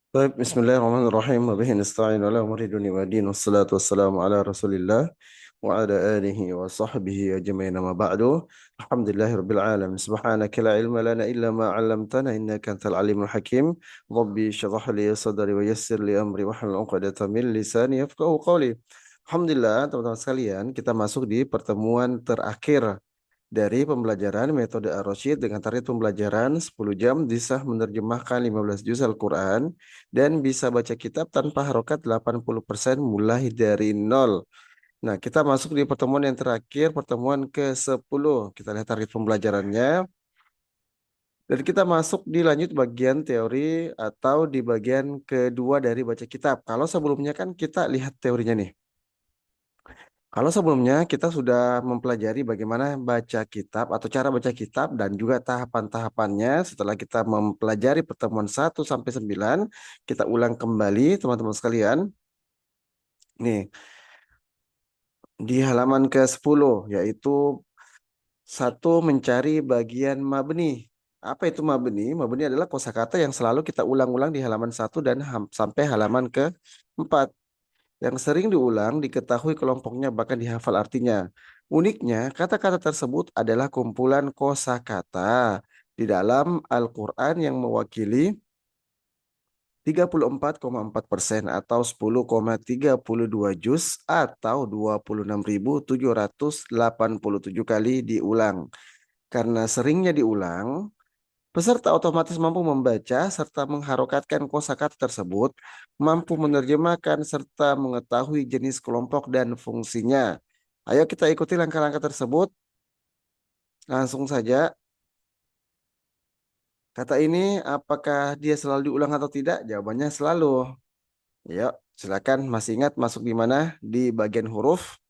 طيب بسم الله الرحمن الرحيم وبه نستعين على أمر الدنيا والدين والصلاة والسلام على رسول الله وعلى آله وصحبه أجمعين ما بعد. الحمد لله رب العالمين، سبحانك لا علم لنا إلا ما علمتنا إنك أنت العليم الحكيم. ربي اشرح لي صدري ويسر لي أمري واحلل عقدة من لساني يفقهوا قولي. Alhamdulillah teman-teman sekalian, kita masuk di pertemuan terakhir dari pembelajaran metode Ar-Rasyid dengan target pembelajaran 10 jam, bisa menerjemahkan 15 juz Al-Quran, dan bisa baca kitab tanpa harokat 80% mulai dari nol. Nah, kita masuk di pertemuan yang terakhir, pertemuan ke-10. Kita lihat target pembelajarannya. Dan kita masuk di lanjut bagian teori atau di bagian kedua dari baca kitab. Kalau sebelumnya kan kita lihat teorinya nih. Kalau sebelumnya kita sudah mempelajari bagaimana baca kitab atau cara baca kitab dan juga tahapan-tahapannya. Setelah kita mempelajari pertemuan 1 sampai 9, kita ulang kembali teman-teman sekalian. Nih, di halaman ke-10 yaitu satu, mencari bagian mabni. Apa itu mabni? Mabni adalah kosakata yang selalu kita ulang-ulang di halaman 1 dan sampai halaman ke-4. Yang sering diulang, diketahui kelompoknya, bahkan dihafal artinya. Uniknya, kata-kata tersebut adalah kumpulan kosakata di dalam Al-Quran yang mewakili 34,4% atau 10,32 juz atau 26.787 kali diulang. Karena seringnya diulang, peserta otomatis mampu membaca serta mengharokatkan kosakata tersebut, mampu menerjemahkan serta mengetahui jenis kelompok dan fungsinya. Ayo kita ikuti langkah-langkah tersebut. Langsung saja. Kata ini apakah dia selalu diulang atau tidak? Jawabannya selalu. Yuk, silakan. Masih ingat masuk di mana? Di bagian huruf.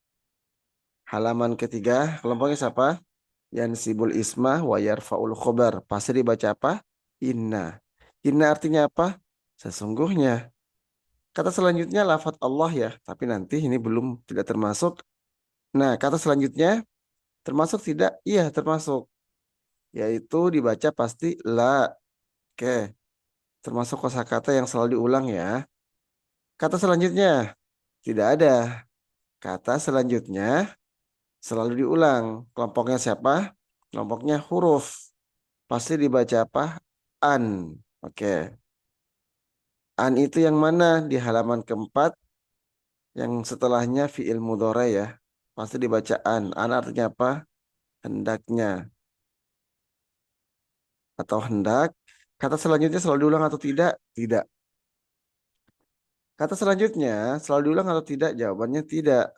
Halaman ketiga. Kelompoknya siapa? Yansibul ismah wa yarfa'ul khobar. Pasti dibaca apa? Inna. Inna artinya apa? Sesungguhnya. Kata selanjutnya lafadz Allah ya, tapi nanti ini belum, tidak termasuk. Nah, kata selanjutnya termasuk tidak? Iya, termasuk. Yaitu dibaca pasti la. Oke, termasuk kosakata yang selalu diulang ya. Kata selanjutnya tidak ada. Kata selanjutnya selalu diulang. Kelompoknya siapa? Kelompoknya huruf. Pasti dibaca apa? An. Oke. An itu yang mana? Di halaman keempat, yang setelahnya fi'il mudhari ya. Pasti dibaca an. An artinya apa? Hendaknya atau hendak. Kata selanjutnya selalu diulang atau tidak? Tidak. Kata selanjutnya selalu diulang atau tidak? Jawabannya tidak.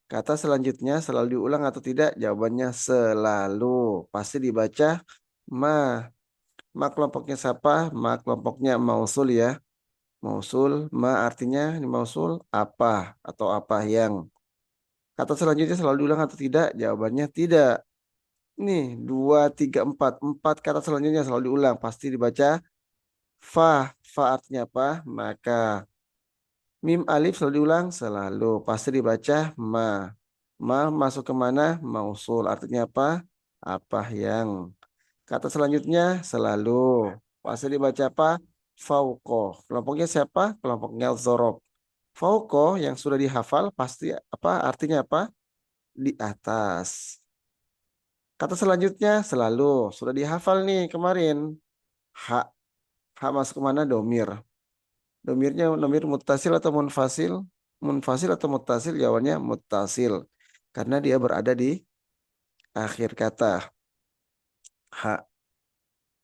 Kata selanjutnya selalu diulang atau tidak? Jawabannya selalu. Pasti dibaca ma. Ma kelompoknya siapa? Ma kelompoknya mausul ya. Mausul, ma artinya ini mausul apa atau apa yang. Kata selanjutnya selalu diulang atau tidak? Jawabannya tidak. Nih, dua, tiga, empat. Empat kata selanjutnya selalu diulang. Pasti dibaca fa. Fa artinya apa? Maka. Mim alif selalu diulang? Selalu. Pasti dibaca ma. Ma masuk ke mana? Mausul. Artinya apa? Apa yang. Kata selanjutnya selalu. Pasti dibaca apa? Fauko. Kelompoknya siapa? Kelompoknya zorob. Fauko yang sudah dihafal pasti apa? Artinya apa? Di atas. Kata selanjutnya selalu. Sudah dihafal nih kemarin. Ha. Ha masuk ke mana? Domir. Domirnya domir muttasil atau munfasil? Munfasil atau muttasil? Jawabannya muttasil. Karena dia berada di akhir kata. Ha.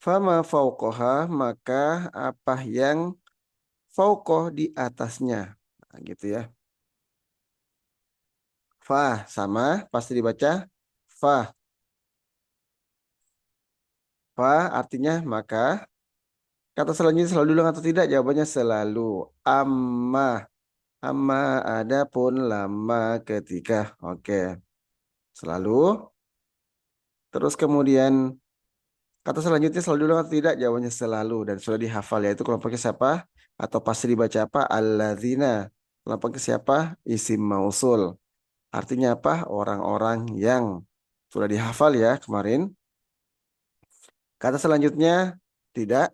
Fama fauqoha, maka apa yang fauqoh di atasnya. Nah, gitu ya. Fa sama pasti dibaca fa. Fa artinya maka. Kata selanjutnya selalu diulang atau tidak? Jawabannya selalu. Amma. Amma adapun lama ketika. Oke. Selalu. Terus kemudian kata selanjutnya selalu diulang atau tidak? Jawabannya selalu dan sudah dihafal, yaitu kelompoknya siapa? Atau pasti dibaca apa? Alladzina. Kelompoknya siapa? Isim mausul. Artinya apa? Orang-orang yang sudah dihafal ya kemarin. Kata selanjutnya tidak.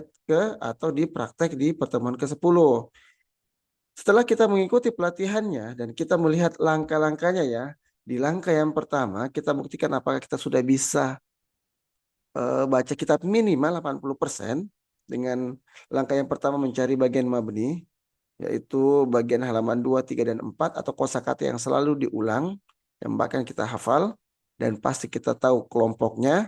atau di praktek di pertemuan ke-10. Setelah kita mengikuti pelatihannya dan kita melihat langkah-langkahnya ya, di langkah yang pertama kita buktikan apakah kita sudah bisa baca kitab minimal 80% dengan langkah yang pertama mencari bagian mabni, yaitu bagian halaman 2, 3, dan 4 atau kosakata yang selalu diulang, yang bahkan kita hafal dan pasti kita tahu kelompoknya.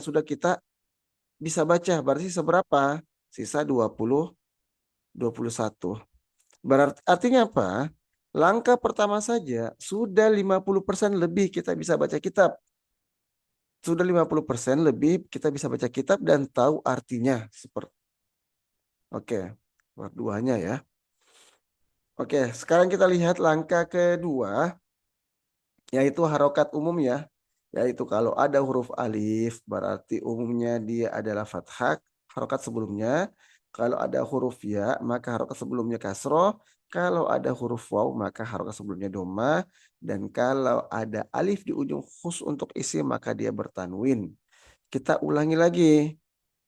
yang sudah kita bisa baca. Berarti seberapa? Sisa 21. Berarti artinya apa? Langkah pertama saja sudah 50% lebih kita bisa baca kitab. Sudah 50% lebih kita bisa baca kitab dan tahu artinya. Seperti oke, part duanya ya. Oke, sekarang kita lihat langkah kedua, yaitu harokat umum ya. Yaitu kalau ada huruf alif, berarti umumnya dia adalah fathah, harokat sebelumnya. Kalau ada huruf ya, maka harokat sebelumnya kasroh. Kalau ada huruf waw, maka harokat sebelumnya doma. Dan kalau ada alif di ujung khusus untuk isim, maka dia bertanwin. Kita ulangi lagi.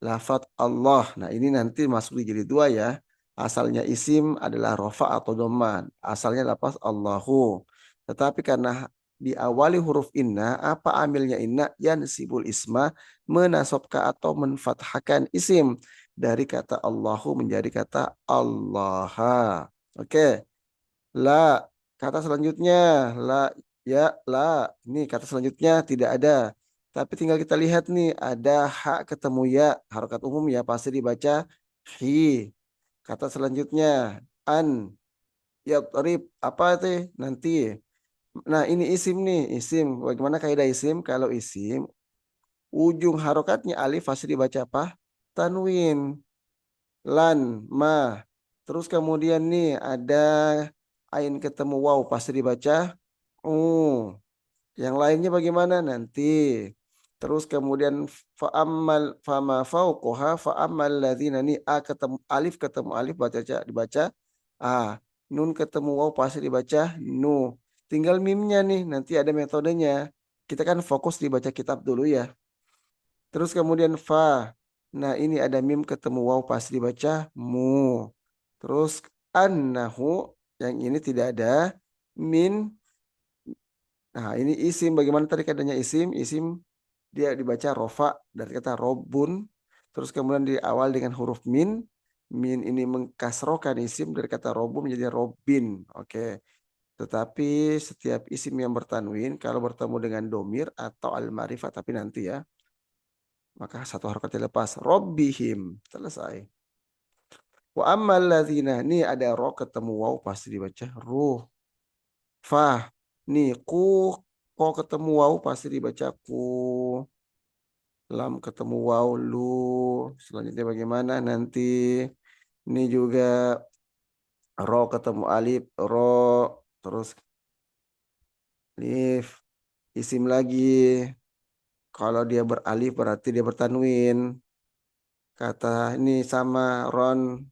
Lafadz Allah. Nah ini nanti masuk di jilid 2 ya. Asalnya isim adalah rofa atau doman. Asalnya lafaz Allahu. Tetapi karena diawali huruf inna, apa amilnya inna? Yansibul isma, menasobkan atau menfathahkan isim. Dari kata Allahu menjadi kata Allaha. Oke. La, kata selanjutnya, la, ya, la. Ini kata selanjutnya tidak ada. Tapi tinggal kita lihat nih, ada hak ketemu ya, harokat umum ya, pasti dibaca hi. Kata selanjutnya, an, ya, rib, apa itu nanti. Nah ini isim nih, isim. Bagaimana kaidah isim? Kalau isim, ujung harokatnya alif pasti dibaca apa? Tanwin, lan, ma. Terus kemudian nih ada ain ketemu waw pasti dibaca yang lainnya bagaimana nanti. Terus kemudian fa'ammal fama fauqaha fa'ammal ladzina nih a ketemu alif baca dibaca a, nun ketemu waw pasti dibaca nu. Tinggal mimnya nih nanti ada metodenya. Kita kan fokus dibaca kitab dulu ya. Terus kemudian fa. Nah, ini ada mim ketemu waw pasti dibaca mu. Terus annahu yang ini tidak ada min. Nah, ini isim. Bagaimana tadi katanya isim? Isim dia dibaca rofa dari kata robun. Terus kemudian di awal dengan huruf min. Min ini mengkasrokan isim dari kata robun menjadi robin. Oke. Tetapi setiap isim yang bertanwin kalau bertemu dengan domir atau al-ma'rifah tapi nanti ya, maka satu harokat dilepas. Robbihim. Selesai. Wa ammal ladzina. Nih ada ro ketemu waw pasti dibaca ruh. Fah. Nih ku. Ko ketemu waw pasti dibaca ku. Lam ketemu waw lu. Selanjutnya bagaimana nanti. Ini juga ro ketemu alif ro. Terus lif. Isim lagi. Kalau dia beralif berarti dia bertanwin. Kata ini sama ron.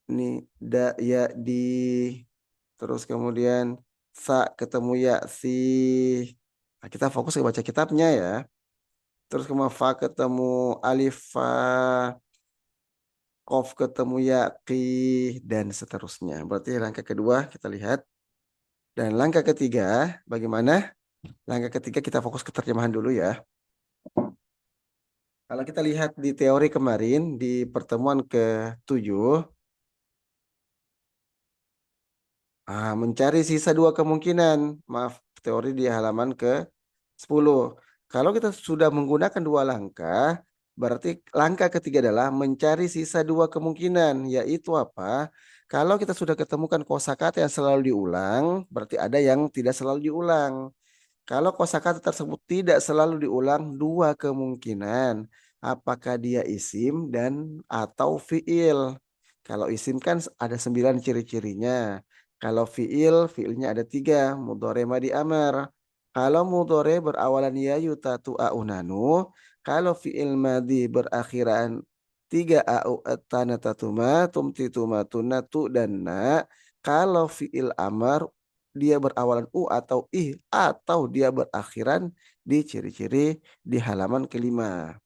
Ini da ya di. Terus kemudian sa ketemu ya si. Nah, kita fokus ke baca kitabnya ya. Terus kemudian fa ketemu alif fa, kof ketemu ya ki, dan seterusnya. Berarti langkah kedua kita lihat. Dan langkah ketiga bagaimana? Langkah ketiga kita fokus ke terjemahan dulu ya. Kalau kita lihat di teori kemarin di pertemuan ke-7, mencari sisa dua kemungkinan. Maaf, teori di halaman ke-10. Kalau kita sudah menggunakan dua langkah, berarti langkah ketiga adalah mencari sisa dua kemungkinan, yaitu apa? Kalau kita sudah ketemukan kosakata yang selalu diulang, berarti ada yang tidak selalu diulang. Kalau kosakata tersebut tidak selalu diulang, dua kemungkinan. Apakah dia isim dan atau fiil. Kalau isim kan ada 9 ciri-cirinya. Kalau fiil, fiilnya ada 3. Mudhore madi amar. Kalau mudhore berawalan ya yutatu aunanu. Kalau fiil madi berakhiran Tiga au atana tatuma tumtituma tunatu dan na. Kalau fiil amar dia berawalan u atau ih atau dia berakhiran di ciri-ciri di halaman kelima.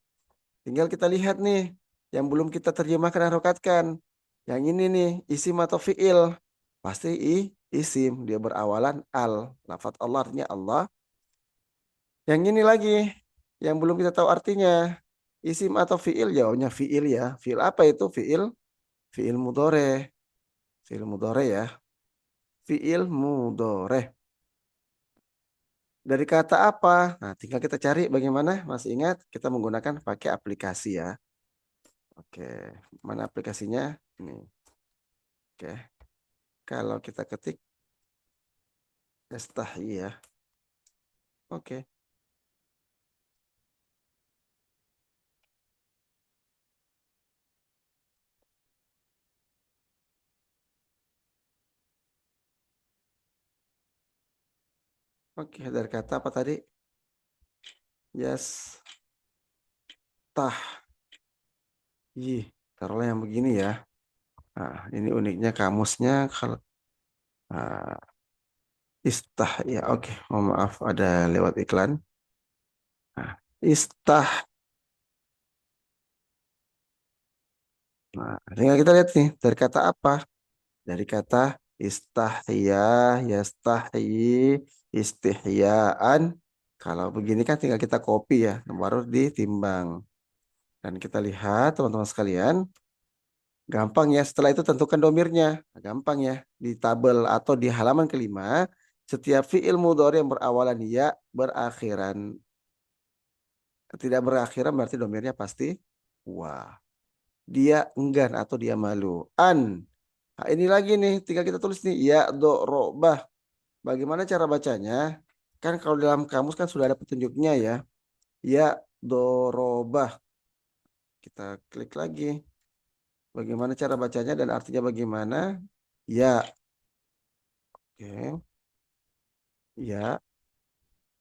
Tinggal kita lihat nih yang belum kita terjemahkan harokatkan. Yang ini nih isim atau fiil. Pasti isim dia berawalan al. Lafadz Allah artinya Allah. Yang ini lagi yang belum kita tahu artinya. Isim atau fiil jawabnya fiil ya. Fiil apa itu? Fiil mudore. Fiil mudore ya. Fiil mudore. Dari kata apa? Nah, tinggal kita cari bagaimana. Masih ingat kita menggunakan pakai aplikasi ya. Oke, mana aplikasinya? Ini. Oke, kalau kita ketik yastahi ya. Oke, oke. Dari kata apa tadi? Yastah. Taruhlah yang begini ya. Nah, ini uniknya kamusnya kalau ah, istah ya. Oke, mohon maaf ada lewat iklan. Nah, istah. Nah, tinggal kita lihat nih dari kata apa? Dari kata istahya, yastahyi, istihyaan. Kalau begini kan tinggal kita copy ya, baru ditimbang. Dan kita lihat teman-teman sekalian, gampang ya. Setelah itu tentukan domirnya. Nah, gampang ya. Di tabel atau di halaman kelima, setiap fiil mudhari yang berawalan ya berakhiran. Tidak berakhiran berarti domirnya pasti wah. Dia enggan atau dia malu. An. Nah, ini lagi nih, tinggal kita tulis nih ya do robah. Bagaimana cara bacanya? Kan kalau dalam kamus kan sudah ada petunjuknya ya. Ya dorobah. Kita klik lagi. Bagaimana cara bacanya dan artinya bagaimana? Ya, oke. Ya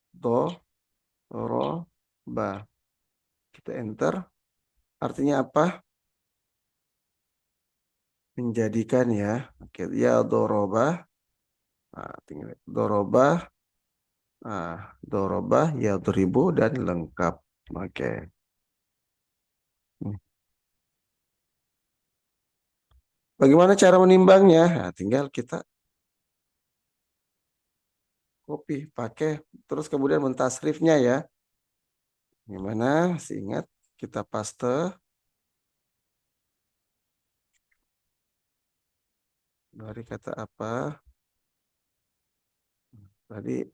do ro ba. Kita enter. Artinya apa? Menjadikan ya. Oke, ya dorobah. Nah, tinggal dorobah. Nah, dorobah ya doribu dan lengkap. Oke. Bagaimana cara menimbangnya? Nah, tinggal kita copy, pakai, terus kemudian mentasrifnya ya. Gimana? Masih ingat? Kita paste dari kata apa? Tadi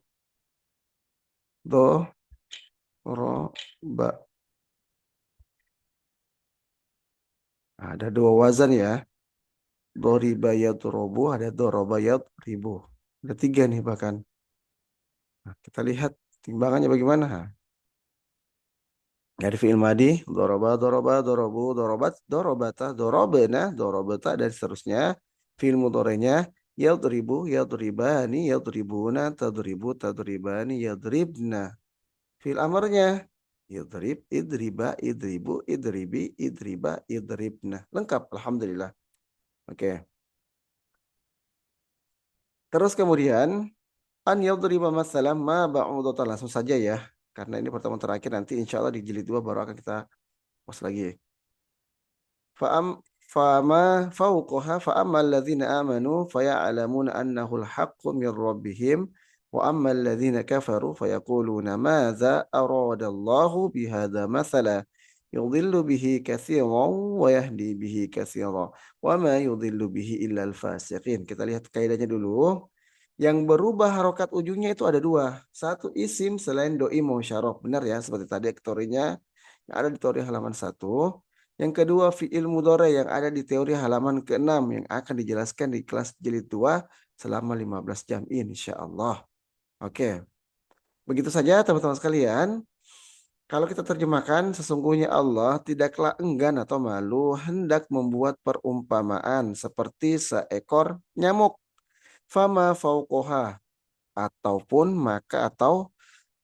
do, ro, ba. Nah, ada dua wazan ya. Do ribayat robu, ada do robayat ribu. Ada tiga nih bahkan. Nah, kita lihat timbangannya bagaimana. Dari fi'il madi, doroba, doroba, dorobu, dorobat, dorobata, dorobena, dorobata, dan seterusnya. Fi'il mudhari'nya, yadribu, yadribani, yadribuna, tadribu, tadribani, yadribna. Fi'il amarnya, idrib, idriba, idribu, idribi, idriba, idribna. Lengkap, alhamdulillah. Oke. Terus kemudian, an yadriba masalam ma ba'udatan. Langsung saja ya. Karena ini pertemuan terakhir, nanti insya Allah di jilid 2 baru akan kita post lagi. فأم فما فوقها فأما الذين آمنوا فيعلمون أنه الحق من ربهم وأما الذين كفروا فيقولون ماذا أراد الله بهذا مثلا يضل به كثيرا ويهدي به كثيرا وما يضل به إلا الفاسقين. Kita lihat kaidahnya dulu. Yang berubah harokat ujungnya itu ada dua. Satu isim selain doi musyarraf. Benar ya, seperti tadi teorinya yang ada di teori halaman 1. Yang kedua fi'il mudhari yang ada di teori halaman ke-6 yang akan dijelaskan di kelas jilid 2 selama 15 jam insya Allah. Oke, begitu saja teman-teman sekalian. Kalau kita terjemahkan, sesungguhnya Allah tidaklah enggan atau malu hendak membuat perumpamaan seperti seekor nyamuk. Fama fauqoha ataupun maka atau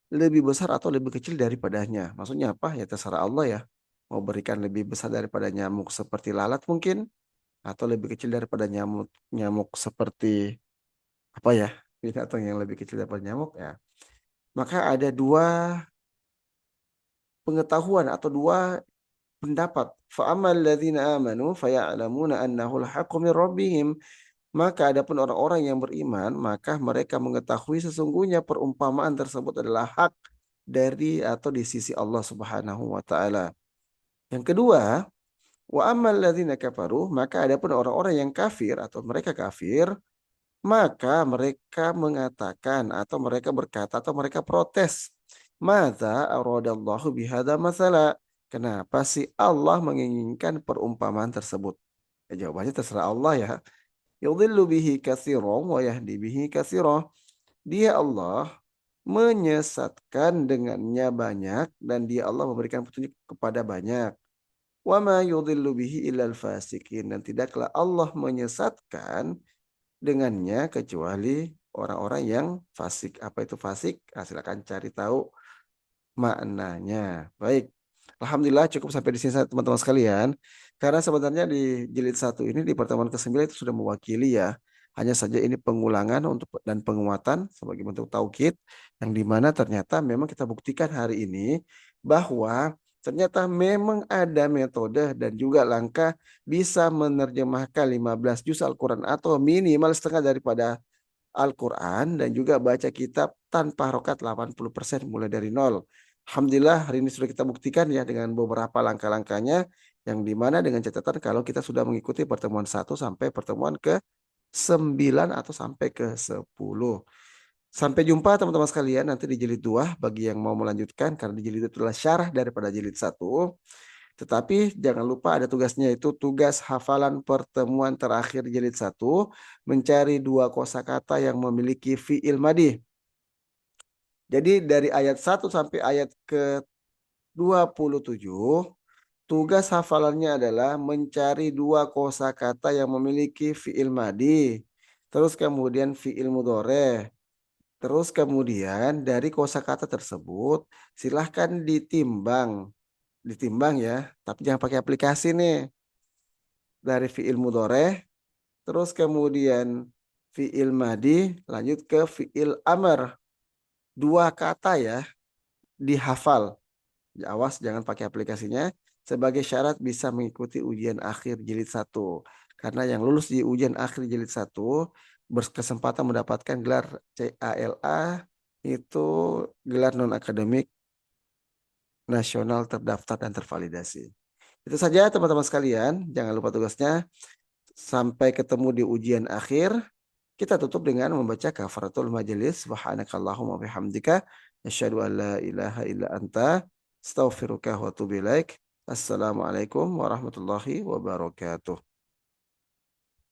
lebih besar atau lebih kecil daripadanya. Maksudnya apa? Ya terserah Allah ya. mau berikan lebih besar daripada nyamuk seperti lalat mungkin, atau lebih kecil daripada nyamuk nyamuk seperti apa ya, binatang yang lebih kecil daripada nyamuk ya. Maka ada dua pengetahuan atau dua pendapat. Fa'amal ladzina amanu faya'lamuna annahu al-haqqu min rabbihim. Maka adapun orang-orang yang beriman, maka mereka mengetahui sesungguhnya perumpamaan tersebut adalah hak dari atau di sisi Allah Subhanahu wa taala. Yang kedua, wa ammal ladzina kafaru, maka adapun orang-orang yang kafir atau mereka kafir, maka mereka mengatakan atau mereka berkata atau mereka protes. Madza aradallahu bihadza masala? Kenapa sih Allah menginginkan perumpamaan tersebut? Ya, jawabannya terserah Allah ya. Yudhillu bihi katsiran wa yahdi bihi katsiran. Dia Allah menyesatkan dengannya banyak dan dia Allah memberikan petunjuk kepada banyak. Wa ma yudhillu bihi illal fasikin, dan tidaklah Allah menyesatkan dengannya kecuali orang-orang yang fasik. Apa itu fasik? Ah, silakan cari tahu maknanya. Baik. Alhamdulillah cukup sampai di sini teman-teman sekalian. Karena sebenarnya di jilid satu ini di pertemuan ke-9 itu sudah mewakili ya. Hanya saja ini pengulangan untuk dan penguatan sebagai bentuk taukid yang dimana ternyata memang kita buktikan hari ini bahwa ternyata memang ada metode dan juga langkah bisa menerjemahkan 15 juz Al-Quran atau minimal setengah daripada Al-Quran dan juga baca kitab tanpa harokat 80% mulai dari nol. Alhamdulillah hari ini sudah kita buktikan ya dengan beberapa langkah-langkahnya yang dimana dengan catatan kalau kita sudah mengikuti pertemuan 1 sampai pertemuan ke-9 atau sampai ke-10. Sampai jumpa teman-teman sekalian nanti di jilid 2 bagi yang mau melanjutkan karena di jilid itu adalah syarah daripada jilid 1. Tetapi jangan lupa ada tugasnya itu tugas hafalan pertemuan terakhir jilid 1 mencari dua kosakata yang memiliki fiil madih. Jadi dari ayat 1 sampai ayat ke-27 tugas hafalannya adalah mencari dua kosakata yang memiliki fiil madih. Terus kemudian fiil mudhoreh. Terus kemudian dari kosakata tersebut silahkan ditimbang. Ditimbang ya, tapi jangan pakai aplikasi nih. Dari fiil mudhoreh, terus kemudian fiil madi, lanjut ke fiil amr. Dua kata ya, dihafal. Ya, awas jangan pakai aplikasinya. Sebagai syarat bisa mengikuti ujian akhir jilid 1. Karena yang lulus di ujian akhir jilid 1 berkesempatan mendapatkan gelar CALA, itu gelar non-akademik nasional terdaftar dan tervalidasi. Itu saja teman-teman sekalian. Jangan lupa tugasnya. Sampai ketemu di ujian akhir. Kita tutup dengan membaca kafaratul majelis. Subhanakallahumma bihamdika. Asyhadu an la ilaha illa anta. Astaghfiruka wa atubu ilaik. Assalamualaikum warahmatullahi wabarakatuh.